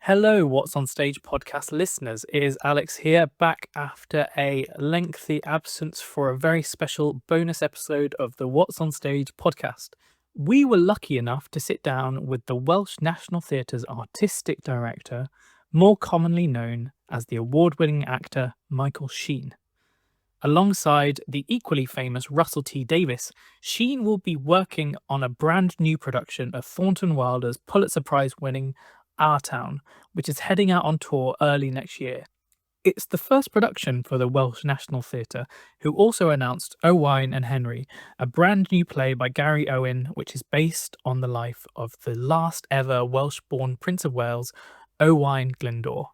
Hello, What's on Stage podcast listeners. It is Alex here, back after a lengthy absence for a very special bonus episode of the What's on Stage podcast. We were lucky enough to sit down with the Welsh National Theatre's artistic director, more commonly known as the award-winning actor Michael Sheen. Alongside the equally famous Russell T Davies, Sheen will be working on a brand new production of Thornton Wilder's Pulitzer Prize-winning Our Town, which is heading out on tour early next year. It's the first production for the Welsh National Theatre, who also announced Owain and Henry, a brand new play by Gary Owen, which is based on the life of the last ever Welsh-born Prince of Wales, Owain Glyndwr.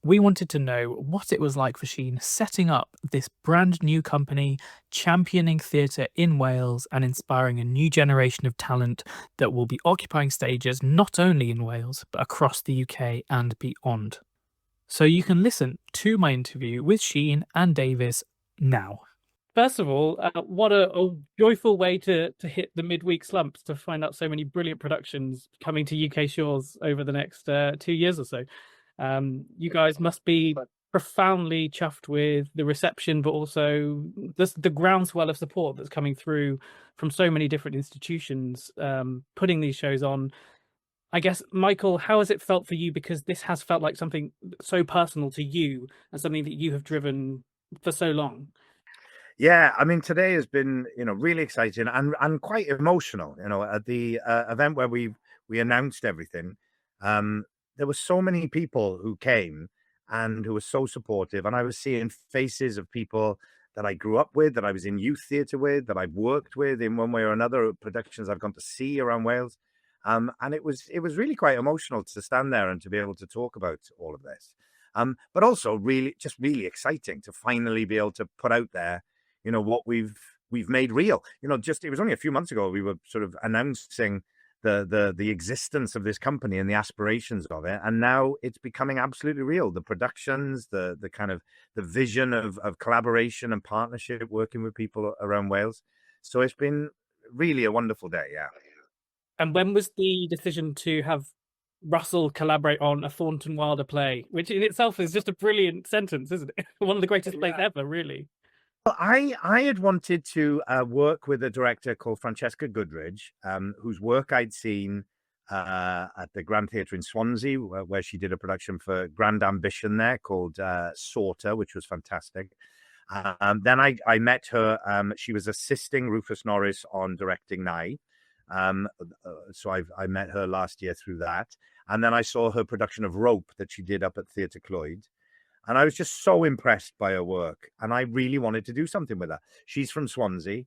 We wanted to know what it was like for Sheen setting up this brand new company, championing theatre in Wales and inspiring a new generation of talent that will be occupying stages not only in Wales, but across the UK and beyond. So you can listen to my interview with Sheen and Davies now. First of all, what a joyful way to hit the midweek slumps, to find out so many brilliant productions coming to UK shores over the next 2 years or so. You guys must be profoundly chuffed with the reception, but also the groundswell of support that's coming through from so many different institutions putting these shows on. I guess, Michael, how has it felt for you? Because this has felt like something so personal to you and something that you have driven for so long. Yeah, I mean, today has been, really exciting and quite emotional. At the event where we announced everything, there were so many people who came and who were so supportive, and I was seeing faces of people that I grew up with, that I was in youth theatre with, that I've worked with in one way or another, productions I've gone to see around Wales, and it was really quite emotional to stand there and to be able to talk about all of this, but also really exciting to finally be able to put out there, what we've made real. It was only a few months ago we were sort of announcing the existence of this company and the aspirations of it, and now it's becoming absolutely real. The productions, the kind of the vision of collaboration and partnership, working with people around Wales. So it's been really a wonderful day. Yeah. And when was the decision to have Russell collaborate on a Thornton Wilder play, which in itself is just a brilliant sentence, isn't it? One of the greatest plays ever, really. Well, I had wanted to work with a director called Francesca Goodridge, whose work I'd seen at the Grand Theatre in Swansea, where she did a production for Grand Ambition there called Sorter, which was fantastic. Then I met her. She was assisting Rufus Norris on directing Nye. So I met her last year through that. And then I saw her production of Rope that she did up at Theatre Clwyd. And I was just so impressed by her work. And I really wanted to do something with her. She's from Swansea.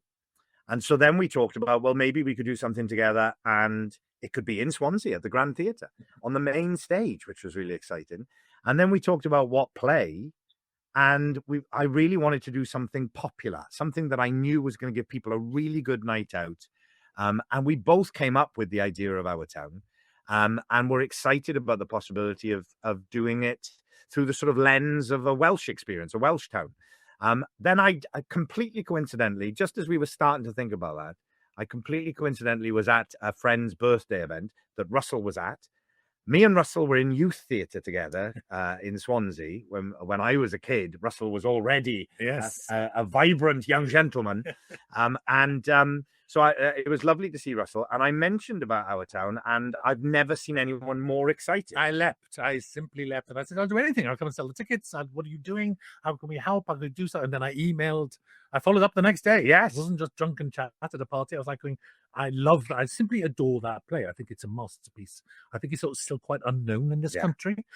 And so then we talked about, well, maybe we could do something together. And it could be in Swansea at the Grand Theatre on the main stage, which was really exciting. And then we talked about what play. And I really wanted to do something popular, something that I knew was going to give people a really good night out. And we both came up with the idea of Our Town. And we're excited about the possibility of doing it through the sort of lens of a Welsh experience, a Welsh town. Then I completely coincidentally, just as we were starting to think about that, I completely coincidentally was at a friend's birthday event that Russell was at. Me and Russell were in youth theatre together in Swansea when I was a kid. Russell was already a vibrant young gentleman. So it was lovely to see Russell. And I mentioned about Our Town, and I've never seen anyone more excited. I simply leapt. And I said, I'll do anything. I'll come and sell the tickets. What are you doing? How can we help? I could do something. And then I emailed. I followed up the next day. Yes. It wasn't just drunken chat at a party. I was like going, I simply adore that play. I think it's a masterpiece. I think it's still quite unknown in this country.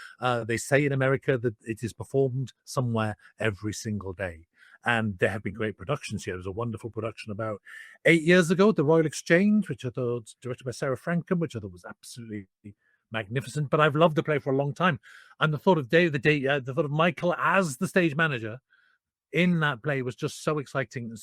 They say in America that it is performed somewhere every single day. And there have been great productions here. There was a wonderful production about 8 years ago, The Royal Exchange, which I thought was directed by Sarah Frankham, which I thought was absolutely magnificent. But I've loved the play for a long time. And the thought of Michael as the stage manager in that play was just so exciting.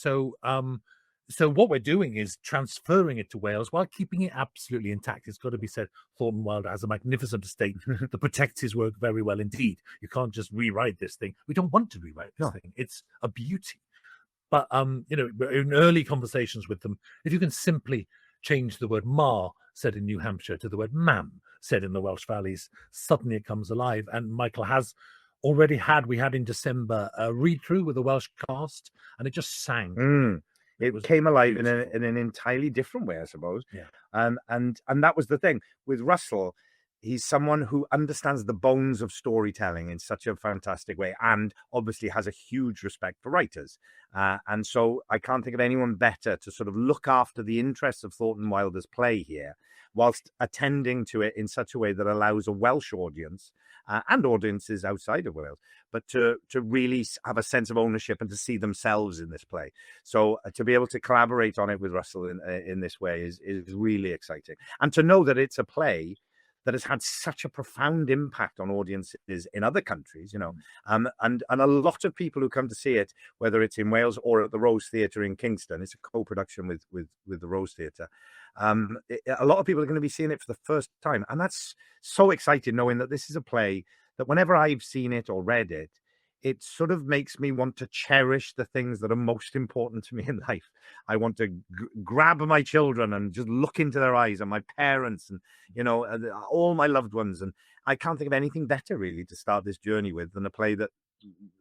So what we're doing is transferring it to Wales while keeping it absolutely intact. It's got to be said, Thornton Wilder has a magnificent estate that protects his work very well indeed. You can't just rewrite this thing. We don't want to rewrite this thing. It's a beauty. But, in early conversations with them, if you can simply change the word ma said in New Hampshire to the word ma'am said in the Welsh Valleys, suddenly it comes alive. And Michael has already we had in December a read-through with the Welsh cast, and it just sang. It came alive in an entirely different way, I suppose. Yeah. And that was the thing with Russell. He's someone who understands the bones of storytelling in such a fantastic way, and obviously has a huge respect for writers. And so I can't think of anyone better to sort of look after the interests of Thornton Wilder's play here, whilst attending to it in such a way that allows a Welsh audience and audiences outside of Wales, but to really have a sense of ownership and to see themselves in this play. So to be able to collaborate on it with Russell in this way is really exciting. And to know that it's a play that has had such a profound impact on audiences in other countries, and a lot of people who come to see it, whether it's in Wales or at the Rose Theatre in Kingston, it's a co-production with the Rose Theatre. A lot of people are going to be seeing it for the first time, and that's so exciting, knowing that this is a play that whenever I've seen it or read it, it sort of makes me want to cherish the things that are most important to me in life. I want to grab my children and just look into their eyes, and my parents, and all my loved ones. And I can't think of anything better really to start this journey with than a play that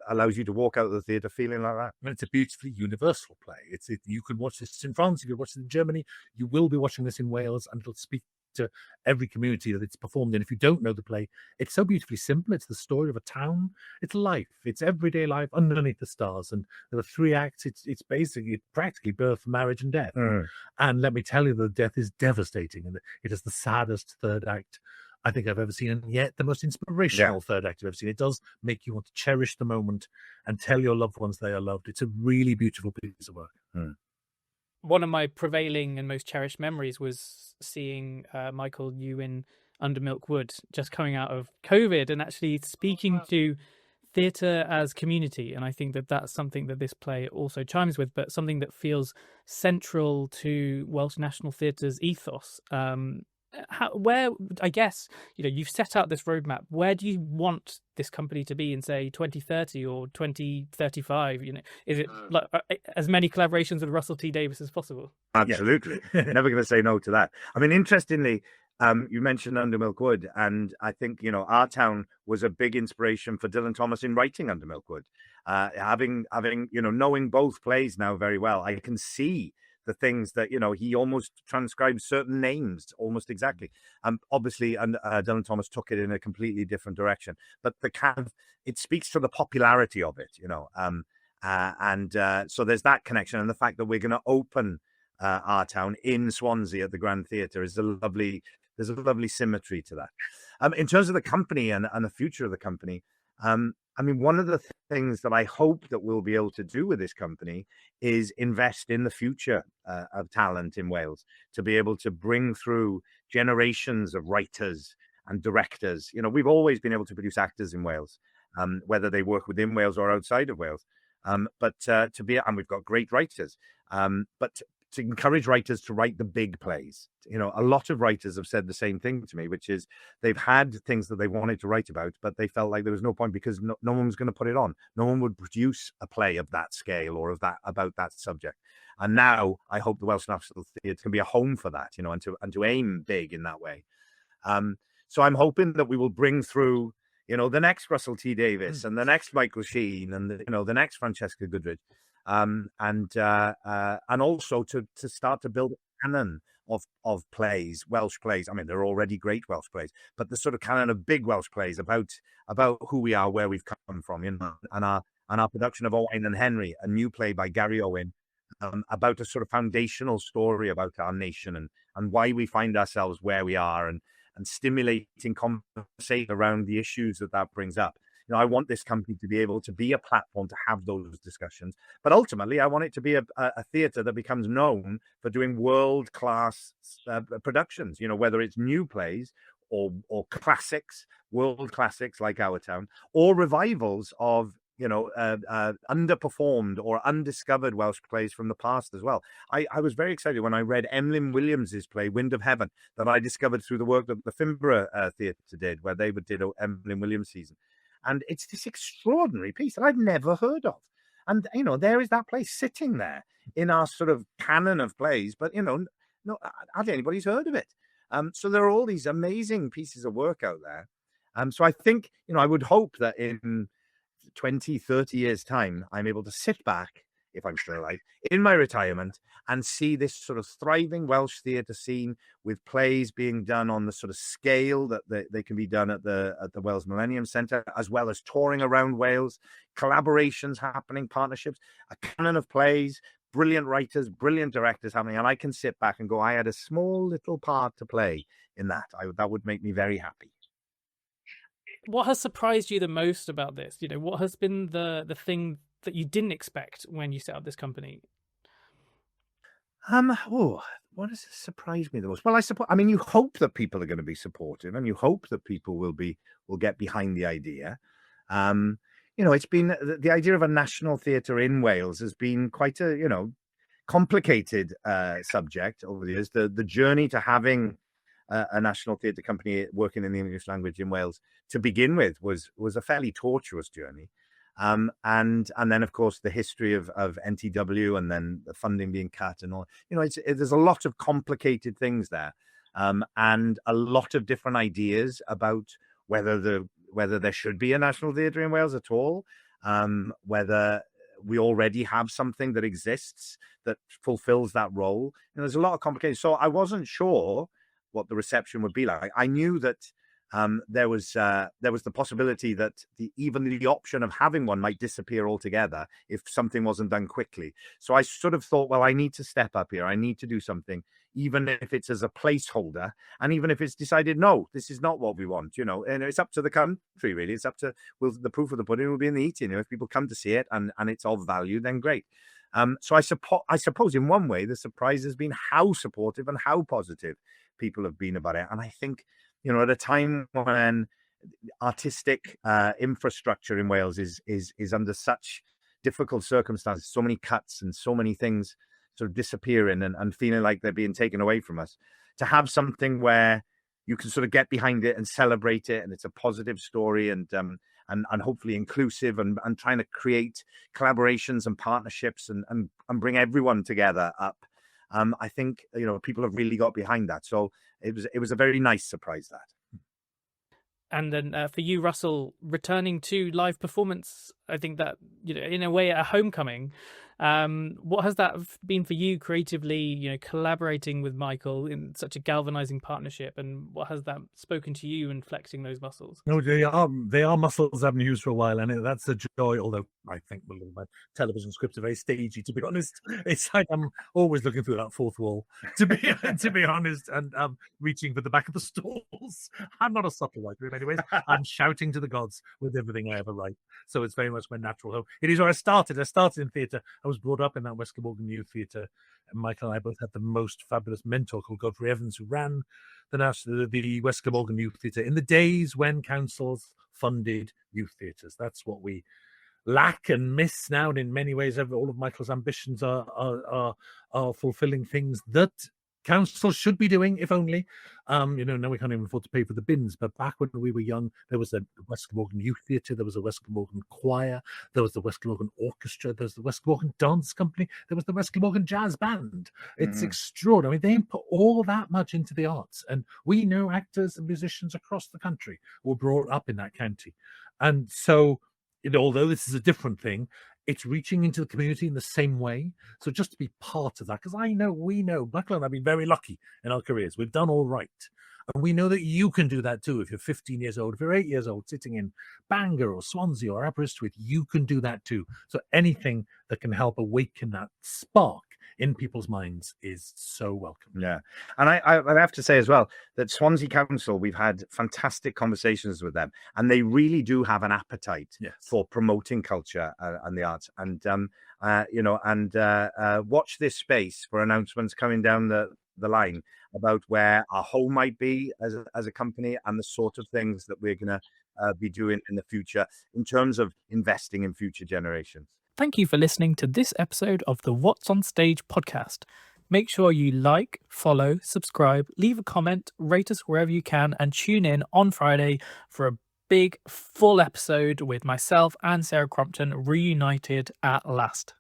allows you to walk out of the theatre feeling like that. And it's a beautifully universal play. You can watch this in France, you can watch it in Germany, you will be watching this in Wales, and it'll speak to every community that it's performed in. If you don't know the play, it's so beautifully simple. It's the story of a town. It's life. It's everyday life underneath the stars. And there are 3 acts. It's practically birth, marriage, and death. And let me tell you, the death is devastating, and it is the saddest third act I think I've ever seen, and yet the most inspirational third act I've ever seen. It does make you want to cherish the moment and tell your loved ones they are loved. It's a really beautiful piece of work. One of my prevailing and most cherished memories was seeing Michael, you in Under Milk Wood, just coming out of COVID and actually speaking to theatre as community. And I think that that's something that this play also chimes with, but something that feels central to Welsh National Theatre's ethos. Where, I guess, you've set out this roadmap. Where do you want this company to be in, say, 2030 or 2035? Is it like as many collaborations with Russell T Davies as possible? Absolutely. Never going to say no to that. I mean, interestingly, you mentioned Under Milk Wood, and I think, Our Town was a big inspiration for Dylan Thomas in writing Under Milk Wood. Having knowing both plays now very well, I can see the things that, he almost transcribes certain names almost exactly. Obviously, and Dylan Thomas took it in a completely different direction, but it speaks to the popularity of it, so there's that connection, and the fact that we're going to open Our Town in Swansea at the Grand Theatre there's a lovely symmetry to that. In terms of the company and the future of the company, one of the things that I hope that we'll be able to do with this company is invest in the future of talent in Wales, to be able to bring through generations of writers and directors. We've always been able to produce actors in Wales, whether they work within Wales or outside of Wales. And we've got great writers, but to encourage writers to write the big plays. A lot of writers have said the same thing to me, which is they've had things that they wanted to write about, but they felt like there was no point because no one was going to put it on. No one would produce a play of that scale or about that subject. And now I hope the Welsh National Theatre can be a home for that, and to aim big in that way. So I'm hoping that we will bring through, the next Russell T Davies and the next Michael Sheen and the next Francesca Goodrich. And also to start to build a canon of plays, Welsh plays. I mean, they're already great Welsh plays, but the sort of canon of big Welsh plays about who we are, where we've come from, and our production of Owain and Henry, a new play by Gary Owen, about a sort of foundational story about our nation and why we find ourselves where we are, and stimulating conversation around the issues that brings up. I want this company to be able to be a platform to have those discussions. But ultimately, I want it to be a theatre that becomes known for doing world-class productions, productions, whether it's new plays or classics, world classics like Our Town, or revivals of, underperformed or undiscovered Welsh plays from the past as well. I was very excited when I read Emlyn Williams's play, Wind of Heaven, that I discovered through the work that the Finborough Theatre did, where they did Emlyn Williams season. And it's this extraordinary piece that I'd never heard of. And, there is that play sitting there in our sort of canon of plays, but, hardly anybody's heard of it. So there are all these amazing pieces of work out there. So I think, I would hope that in 20, 30 years' time, I'm able to sit back, if I'm still alive, in my retirement and see this sort of thriving Welsh theatre scene with plays being done on the sort of scale that they can be done at the Wales Millennium Centre, as well as touring around Wales, collaborations happening, partnerships, a canon of plays, brilliant writers, brilliant directors happening. And I can sit back and go, I had a small little part to play in that. That would make me very happy. What has surprised you the most about this? What has been the thing that you didn't expect when you set up this company? What has surprised me the most? Well, I mean, you hope that people are going to be supportive, and you hope that people will get behind the idea. It's been the idea of a national theatre in Wales has been quite a complicated subject over the years. The journey to having a national theatre company working in the English language in Wales to begin with was a fairly tortuous journey. And then of course the history of NTW, and then the funding being cut and all, there's a lot of complicated things there. And a lot of different ideas about whether there should be a national theatre in Wales at all, whether we already have something that exists that fulfills that role. There's a lot of complications. So I wasn't sure what the reception would be like. I knew that there was the possibility that even the option of having one might disappear altogether if something wasn't done quickly. So I sort of thought, well, I need to step up here. I need to do something, even if it's as a placeholder, and even if it's decided, no, this is not what we want, and it's up to the country, really. It's up to, the proof of the pudding will be in the eating. If people come to see it and it's of value, then great. So I suppose in one way, the surprise has been how supportive and how positive people have been about it. And I think, at a time when artistic infrastructure in Wales is under such difficult circumstances, so many cuts and so many things sort of disappearing and feeling like they're being taken away from us, to have something where you can sort of get behind it and celebrate it, and it's a positive story and hopefully inclusive, and trying to create collaborations and partnerships and bring everyone together up. I think people have really got behind that, so it was a very nice surprise, that. And then for you, Russell, returning to live performance, I think that in a way a homecoming. What has that been for you creatively? Collaborating with Michael in such a galvanizing partnership, and what has that spoken to you in flexing those muscles? No, they are muscles I've used for a while, and that's a joy. Although I think my television scripts are very stagey, to be honest. It's like I'm always looking through that fourth wall, to be honest, and reaching for the back of the stalls. I'm not a subtle writer in many ways. I'm shouting to the gods with everything I ever write. So it's very much my natural home. It is where I started. I started in theatre. I was brought up in that West Glamorgan Youth Theatre. And Michael and I both had the most fabulous mentor called Godfrey Evans, who ran the West Glamorgan Youth Theatre in the days when councils funded youth theatres. That's what we lack and miss now. And in many ways, all of Michael's ambitions are fulfilling things that councils should be doing, if only. Now we can't even afford to pay for the bins, but back when we were young, there was the West Glamorgan Youth Theatre, there was the West Glamorgan Choir, there was the West Glamorgan Orchestra, there was the West Glamorgan Dance Company, there was the West Glamorgan Jazz Band. It's extraordinary. They put all that much into the arts, and we know actors and musicians across the country were brought up in that county. And so, although this is a different thing, it's reaching into the community in the same way. So just to be part of that, because we know, Michael and I have been very lucky in our careers. We've done all right. And we know that you can do that too. If you're 15 years old, if you're 8 years old, sitting in Bangor or Swansea or Aberystwyth, you can do that too. So anything that can help awaken that spark in people's minds is so welcome. Yeah. And I have to say as well that Swansea Council, we've had fantastic conversations with them, and they really do have an appetite for promoting culture and the arts. And, watch this space for announcements coming down the line about where our home might be as a company, and the sort of things that we're going to be doing in the future in terms of investing in future generations. Thank you for listening to this episode of the What's on Stage podcast. Make sure you like, follow, subscribe, leave a comment, rate us wherever you can, and tune in on Friday for a big full episode with myself and Sarah Crompton reunited at last.